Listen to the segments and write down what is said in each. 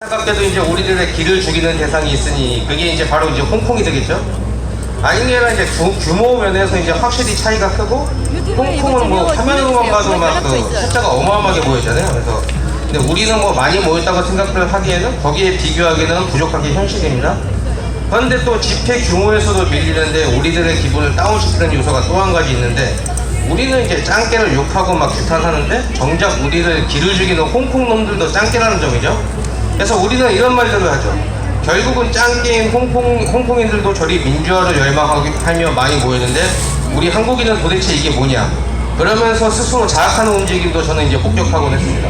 안타깝게도 이제 우리들의 기를 죽이는 대상이 있으니 그게 이제 바로 이제 홍콩이 되겠죠. 아니면 이제 규모 면에서 이제 확실히 차이가 크고 홍콩은 뭐 화면으로만 봐도 막 그 숫자가 어마어마하게 보이잖아요. 그래서 근데 우리는 뭐 많이 모였다고 생각을 하기에는 거기에 비교하기는 부족한 게 현실입니다. 그런데 또 집회 규모에서도 밀리는데 우리들의 기분을 다운시키는 요소가 또 한 가지 있는데 우리는 이제 짱깨를 욕하고 막 규탄하는데 정작 우리를 기를 죽이는 홍콩 놈들도 짱깨라는 점이죠. 그래서 우리는 이런 말들을 하죠. 결국은 짱깨인 홍콩인들도 저리 민주화를 열망하며 많이 모였는데 우리 한국인은 도대체 이게 뭐냐 그러면서 스스로 자학하는 움직임도 저는 이제 폭격하곤 했습니다.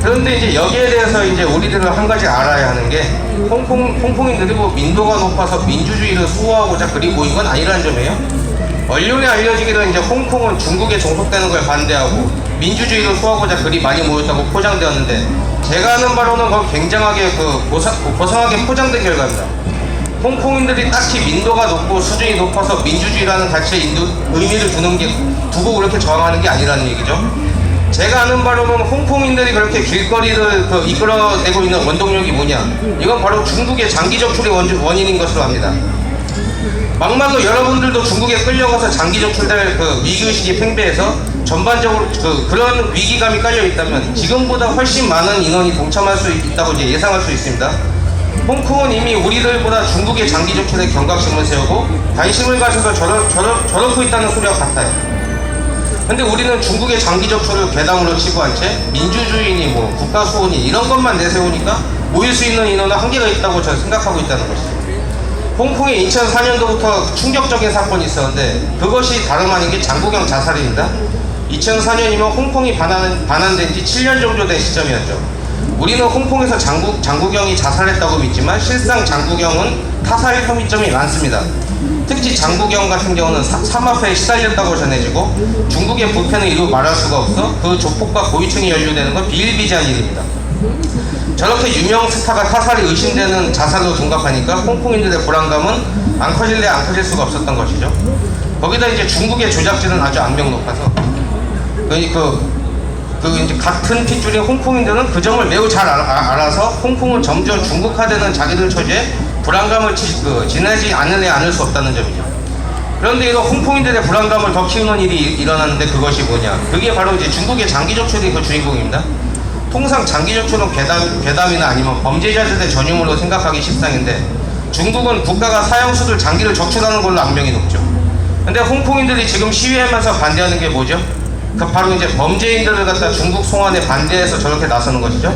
그런데 이제 여기에 대해서 이제 우리들은 한 가지 알아야 하는 게 홍콩인들이 뭐 민도가 높아서 민주주의를 수호하고자 그리 모인 건 아니라는 점이에요. 언론에 알려지기는 이제 홍콩은 중국에 종속되는 걸 반대하고 민주주의를 수호하고자 그리 많이 모였다고 포장되었는데 제가 아는 바로는 그건 굉장하게 고상하게 포장된 결과입니다. 홍콩인들이 딱히 민도가 높고 수준이 높아서 민주주의라는 자체의 의미를 두고 그렇게 저항하는 게 아니라는 얘기죠. 제가 아는 바로는 홍콩인들이 그렇게 길거리를 이끌어내고 있는 원동력이 뭐냐 이건 바로 중국의 장기 적출의 원인인 것으로 압니다. 막말로 여러분들도 중국에 끌려가서 장기 적출될 위기의식이 팽배해서 전반적으로 그런 위기감이 깔려있다면 지금보다 훨씬 많은 인원이 동참할 수 있다고 이제 예상할 수 있습니다. 홍콩은 이미 우리들보다 중국의 장기 적출에 경각심을 세우고 관심을 가져서 저렇고 있다는 소리와 같아요. 근데 우리는 중국의 장기 적출을 괴담으로 치부한 채 민주주의니 뭐 국가 수호니 이런 것만 내세우니까 모일 수 있는 인원은 한계가 있다고 저는 생각하고 있다는 것이죠. 홍콩에 2004년도부터 충격적인 사건이 있었는데 그것이 다름 아닌 게 장국영 자살입니다. 2004년이면 홍콩이 반환된 지 7년 정도 된 시점이었죠. 우리는 홍콩에서 장국영이 자살했다고 믿지만 실상 장국영은 타살 혐의점이 많습니다. 특히 장국영 같은 경우는 삼합회에 시달렸다고 전해지고 중국의 부패는 이루 말할 수가 없어 그 조폭과 고위층이 연루되는 건 비일비재한 일입니다. 저렇게 유명 스타가 타살이 의심되는 자살로 둔갑하니까 홍콩인들의 불안감은 안 커질 수가 없었던 것이죠. 거기다 이제 중국의 조작진은 아주 악명 높아서 이제 같은 핏줄인 홍콩인들은 그 점을 매우 잘 알아서 홍콩은 점점 중국화되는 자기들 처지에 불안감을 지나지 않을 수 없다는 점이죠. 그런데 이거 홍콩인들의 불안감을 더 키우는 일이 일어났는데 그것이 뭐냐? 그게 바로 이제 중국의 장기 적출이 그 주인공입니다. 통상 장기 적출은 괴담이나 아니면 범죄자들의 전유물로 생각하기 십상인데 중국은 국가가 사형수들 장기를 적출하는 걸로 악명이 높죠. 근데 홍콩인들이 지금 시위하면서 반대하는 게 뭐죠? 바로 이제 범죄인들을 갖다 중국 송환에 반대해서 저렇게 나서는 것이죠.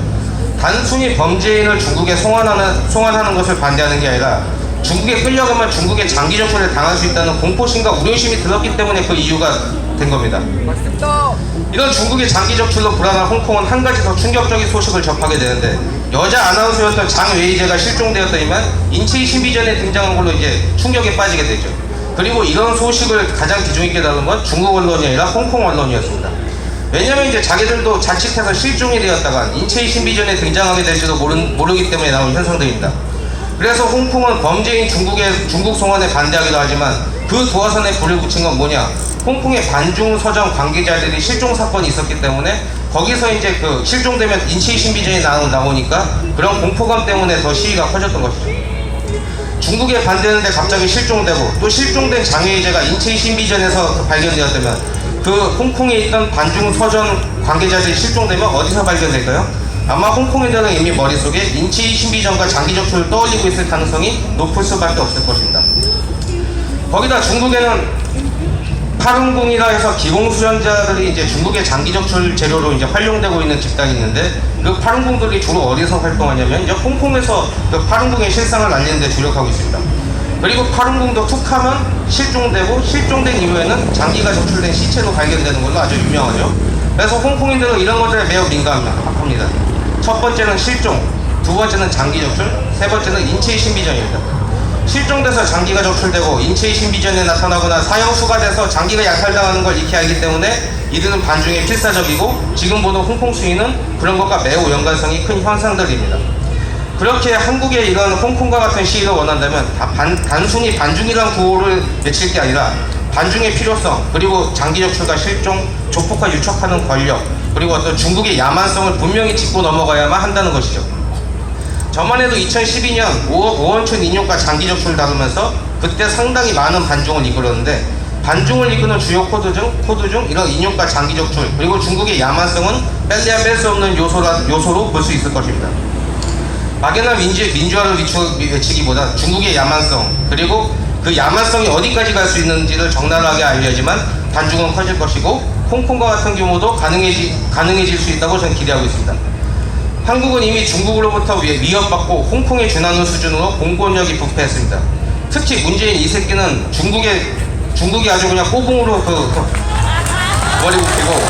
단순히 범죄인을 중국에 송환하는 것을 반대하는 게 아니라 중국에 끌려가면 중국의 장기 적출을 당할 수 있다는 공포심과 우려심이 들었기 때문에 그 이유가 된 겁니다. 맞습니다. 이런 중국의 장기 적출로 불안한 홍콩은 한 가지 더 충격적인 소식을 접하게 되는데 여자 아나운서였던 장웨이제가 실종되었더니만 인체의 신비전에 등장한 걸로 이제 충격에 빠지게 되죠. 그리고 이런 소식을 가장 비중 있게 다룬 건 중국 언론이 아니라 홍콩 언론이었습니다. 왜냐면 이제 자기들도 자칫해서 실종이 되었다가 인체의 신비전에 등장하게 될지도 모르기 때문에 나온 현상들입니다. 그래서 홍콩은 범죄인 중국 송환에 반대하기도 하지만 그 도화선에 불을 붙인 건 뭐냐? 홍콩의 반중 서점 관계자들이 실종 사건이 있었기 때문에 거기서 이제 실종되면 인체의 신비전이 나오니까 그런 공포감 때문에 더 시위가 커졌던 것이죠. 중국에 반대하는데 갑자기 실종되고 또 실종된 장외이제가 인체의 신비전에서 발견되었다면 그 홍콩에 있던 반중 서점 관계자들이 실종되면 어디서 발견될까요? 아마 홍콩인들은 이미 머릿속에 인체의 신비전과 장기 적출을 떠올리고 있을 가능성이 높을 수밖에 없을 것입니다. 거기다 중국에는 파룬궁이라 해서 기공수련자들이 이제 중국의 장기 적출 재료로 이제 활용되고 있는 집단이 있는데 그 파룬궁들이 주로 어디서 활동하냐면 이제 홍콩에서 그 파룬궁의 실상을 알리는 데 주력하고 있습니다. 그리고 파룬궁도 툭하면 실종되고 실종된 이후에는 장기가 적출된 시체로 발견되는 걸로 아주 유명하죠. 그래서 홍콩인들은 이런 것들에 매우 민감합니다. 첫 번째는 실종, 두 번째는 장기 적출, 세 번째는 인체의 신비전입니다. 실종돼서 장기가 적출되고 인체의 신비전에 나타나거나 사형수가 돼서 장기가 약탈당하는 걸 익히 알기 때문에 이들은 반중에 필사적이고 지금 보는 홍콩 시위는 그런 것과 매우 연관성이 큰 현상들입니다. 그렇게 한국의 이런 홍콩과 같은 시위를 원한다면 단순히 반중이란 구호를 외칠 게 아니라 반중의 필요성 그리고 장기 적출과 실종, 조폭화 유착하는 권력 그리고 어떤 중국의 야만성을 분명히 짚고 넘어가야만 한다는 것이죠. 저만 해도 2012년 오원춘 인용과 장기 적출을 다루면서 그때 상당히 많은 반중을 이끌었는데, 반중을 이끄는 주요 코드 중 이런 인용과 장기 적출, 그리고 중국의 야만성은 뺄래야 뺄 수 없는 요소로 볼 수 있을 것입니다. 막연한 민주화를 외치기보다 중국의 야만성, 그리고 그 야만성이 어디까지 갈 수 있는지를 적나라하게 알려야지만 반중은 커질 것이고, 홍콩과 같은 경우도 가능해질 수 있다고 저는 기대하고 있습니다. 한국은 이미 중국으로부터 위협받고 홍콩에 준하는 수준으로 공권력이 부패했습니다. 특히 문재인 이 새끼는 중국이 아주 그냥 꼬붕으로 머리 굽히고,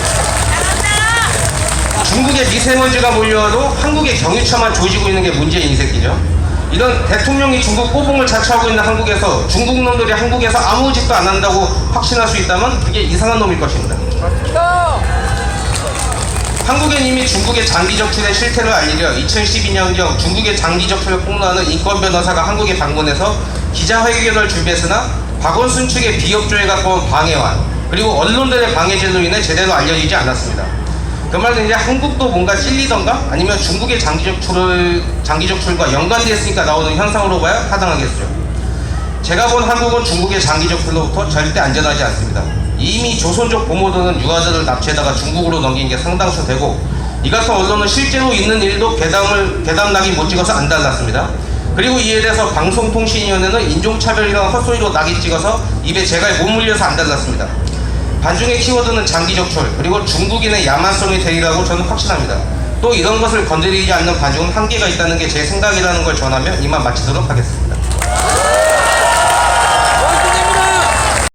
중국의 미세먼지가 몰려와도 한국의 경유차만 조지고 있는 게 문재인 이 새끼죠. 이런 대통령이 중국 꼬붕을 자처하고 있는 한국에서 중국 놈들이 한국에서 아무 짓도 안 한다고 확신할 수 있다면 그게 이상한 놈일 것입니다. 한국엔 이미 중국의 장기 적출의 실태를 알리려 2012년경 중국의 장기 적출을 폭로하는 인권 변호사가 한국에 방문해서 기자회견을 준비했으나 박원순 측의 비협조에 가까운 방해와 그리고 언론들의 방해질로 인해 제대로 알려지지 않았습니다. 그 말은 이제 한국도 뭔가 찔리던가 아니면 중국의 장기 적출과 연관되어 있으니까 나오는 현상으로 봐야 타당하겠죠. 제가 본 한국은 중국의 장기 적출로부터 절대 안전하지 않습니다. 이미 조선족 보모들은 유아들을 납치해다가 중국으로 넘긴 게 상당수 되고, 이 같은 언론은 실제로 있는 일도 괴담락이 못 찍어서 안 달랐습니다. 그리고 이에 대해서 방송통신위원회는 인종차별이라는 헛소리로 낙이 찍어서 입에 재갈 못 물려서 안 달랐습니다. 반중의 키워드는 장기 적출, 그리고 중국인의 야만성이 되리라고 저는 확신합니다. 또 이런 것을 건드리지 않는 반중은 한계가 있다는 게 제 생각이라는 걸 전하며 이만 마치도록 하겠습니다.